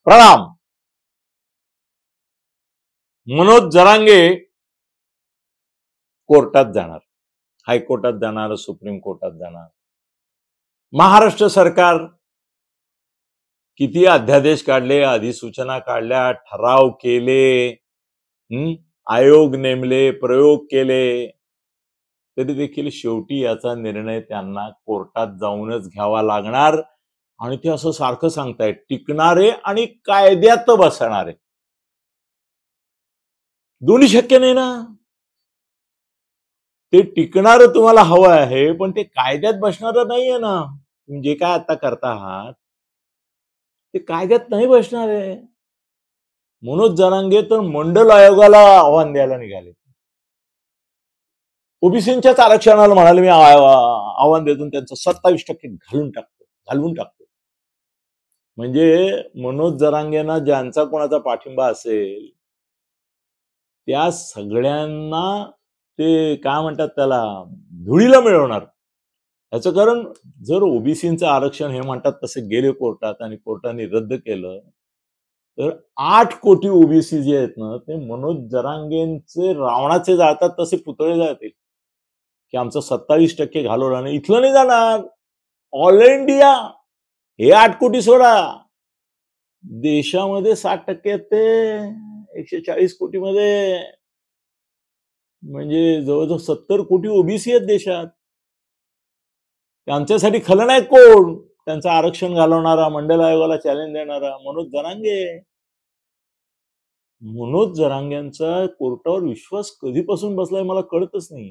प्रणाम. मनोज जरांगे कोर्टात जाणार, हायकोर्टात जाणार, सुप्रीम कोर्टात जाणार. महाराष्ट्र सरकार किती अध्यादेश काढले, अधिसूचना काढल्या, ठराव केले, आयोग नेमले, प्रयोग केले, तरी देखील शेवटी याचा निर्णय त्यांना कोर्टात जाऊनच घ्यावा लागणार. आणि ते असं सारखं सांगतायत टिकणारे आणि कायद्यात बसणारे, दोन्ही शक्य नाही ना. ते टिकणार तुम्हाला हवं आहे, पण ते कायद्यात बसणार नाहीये ना. जे काय आता करता आहात ते कायद्यात नाही बसणार आहे. मनोज जरांगे तर मंडल आयोगाला आव्हान द्यायला निघाले. ओबीसींच्याच आरक्षणाला म्हणाले मी आव्हान देतो, त्यांचं 27% घालवून टाकतो. म्हणजे मनोज जरांगेंना ज्यांचा कोणाचा पाठिंबा असेल त्या सगळ्यांना ते काय म्हणतात त्याला धुळीला मिळवणार. याचं कारण जर ओबीसींचं आरक्षण हे म्हणतात तसे गेले कोर्टात आणि कोर्टाने रद्द केलं तर 8 कोटी ओबीसी जे आहेत ना ते मनोज जरांगेंचे रावणाचे जाळतात तसे पुतळे जातील की आमचं 27% घालवलं आणि इथलं नाही जाणार. ऑल इंडिया हे 8 कोटी सोडा, देशामध्ये 60% ते 140 कोटी मध्ये, म्हणजे जवळजवळ 70 कोटी ओबीसी आहेत देशात. त्यांच्यासाठी खलनायक कोण? त्यांचं आरक्षण घालवणारा, मंडल आयोगाला चॅलेंज देणारा मनोज जरांगे. मनोज जरांगेंचा कोर्टावर विश्वास कधीपासून बसलाय मला कळतच नाही.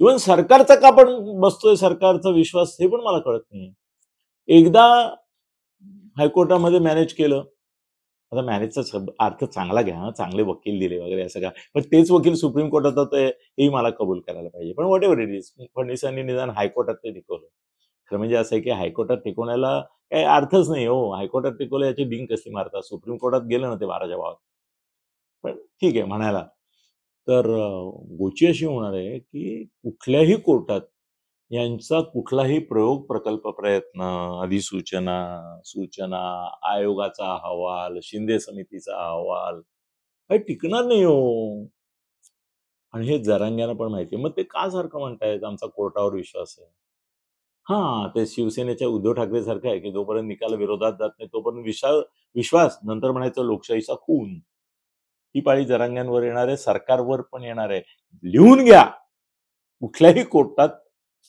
इव्हन सरकारचा का पण बसतोय सरकारचा विश्वास हे पण मला कळत नाही. एकदा हायकोर्टामध्ये मॅनेज केलं, आता मॅनेजचा अर्थ चांगला घ्या, चांगले वकील दिले वगैरे असं का, पण तेच वकील सुप्रीम कोर्टात होते हेही मला कबूल करायला पाहिजे. पण व्हॉट एव्हर इट इज, फडणवीसांनी निदान हायकोर्टात ते टिकवलं. खरं म्हणजे असं आहे की हायकोर्टात टिकवण्याला काही अर्थच नाही हो. हायकोर्टात टिकवलं याची डिंग कसली मारतात, सुप्रीम कोर्टात गेलं ना ते 12च्या भावात. पण ठीक आहे म्हणायला. तर गोची अशी होणार आहे की कुठल्याही कोर्टात यांचा कुठलाही प्रयोग, प्रकल्प, प्रयत्न, अधिसूचना, सूचना, आयोगाचा अहवाल, शिंदे समितीचा अहवाल काही टिकणार नाही हो. आणि हे जरांग्यांना पण माहिती आहे. मग ते का सारखं म्हणतायत आमचा कोर्टावर विश्वास आहे? हा, ते शिवसेनेच्या उद्धव ठाकरे सारखं आहे की जोपर्यंत निकाल विरोधात जात नाही तोपर्यंत विश्वास, नंतर म्हणायचं लोकशाहीचा खून. ही पाळी जरांग्यांवर येणार आहे, सरकारवर पण येणार आहे. लिहून घ्या, कुठल्याही कोर्टात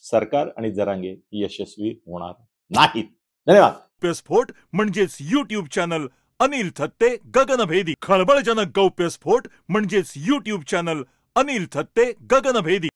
सरकार आणि जरांगे यशस्वी होणार नाहीत. धन्यवाद. स्फोट म्हणजेच YouTube चॅनल अनिल थत्ते गगनभेदी. खळबळजनक गौप्यस्फोट म्हणजेच YouTube चॅनल अनिल थत्ते गगनभेदी.